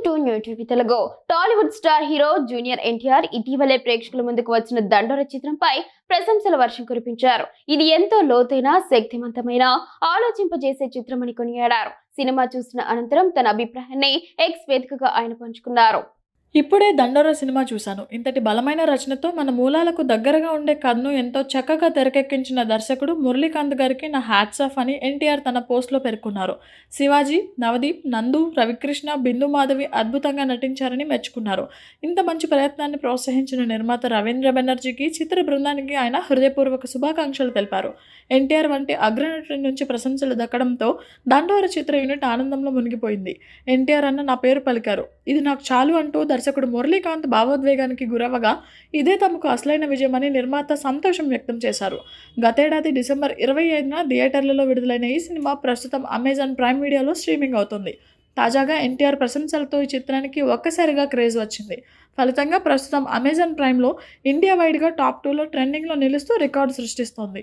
To new TV Telugu. Tollywood star hero junior NTR ఇటీవలే ప్రేక్షకుల ముందుకు వచ్చిన దండోర చిత్రంపై ప్రశంసల వర్షం కురిపించారు. ఇది ఎంతో లోతైన, శక్తివంతమైన, ఆలోచింపజేసే చిత్రమని కొనియాడారు. సినిమా చూసిన అనంతరం తన అభిప్రాయాన్ని ఎక్స్ వేదికగా ఆయన పంచుకున్నారు. ఇప్పుడే 'దండోర' సినిమా చూశాను. ఇంతటి బలమైన రచనతో మన మూలాలకు దగ్గరగా ఉండే కథను ఎంతో చక్కగా తెరకెక్కించిన దర్శకుడు మురళీకాంత్ గారికి నా హ్యాట్స్ ఆఫ్ అని ఎన్టీఆర్ తన పోస్ట్లో పేర్కొన్నారు. శివాజీ, నవదీప్, నందు, రవికృష్ణ, బిందు మాధవి అద్భుతంగా నటించారని మెచ్చుకున్నారు. ఇంత మంచి ప్రయత్నాన్ని ప్రోత్సహించిన నిర్మాత రవీంద్ర బెనర్జీకి, చిత్ర బృందానికి ఆయన హృదయపూర్వక శుభాకాంక్షలు తెలిపారు. ఎన్టీఆర్ వంటి అగ్రనటుడి నుంచి ప్రశంసలు దక్కడంతో 'దండోర' చిత్ర యూనిట్ ఆనందంలో మునిగిపోయింది. ఎన్టీఆర్ అన్న నా పేరు పలికారు. ఇది నాకు చాలు అంటూ దర్శకుడు మురళీకాంత్ భావోద్వేగానికి గురవగా, ఇదే తమకు అసలైన విజయమని నిర్మాత సంతోషం వ్యక్తం చేశారు. గతేడాది డిసెంబర్ 25న థియేటర్లలో విడుదలైన ఈ సినిమా ప్రస్తుతం అమెజాన్ ప్రైమ్ వీడియోలో స్ట్రీమింగ్ అవుతుంది. తాజాగా ఎన్టీఆర్ ప్రశంసలతో ఈ చిత్రానికి ఒక్కసారిగా క్రేజ్ వచ్చింది. ఫలితంగా ప్రస్తుతం అమెజాన్ ప్రైమ్లో ఇండియా వైడ్గా టాప్ 2లో ట్రెండింగ్లో నిలుస్తూ రికార్డు సృష్టిస్తోంది.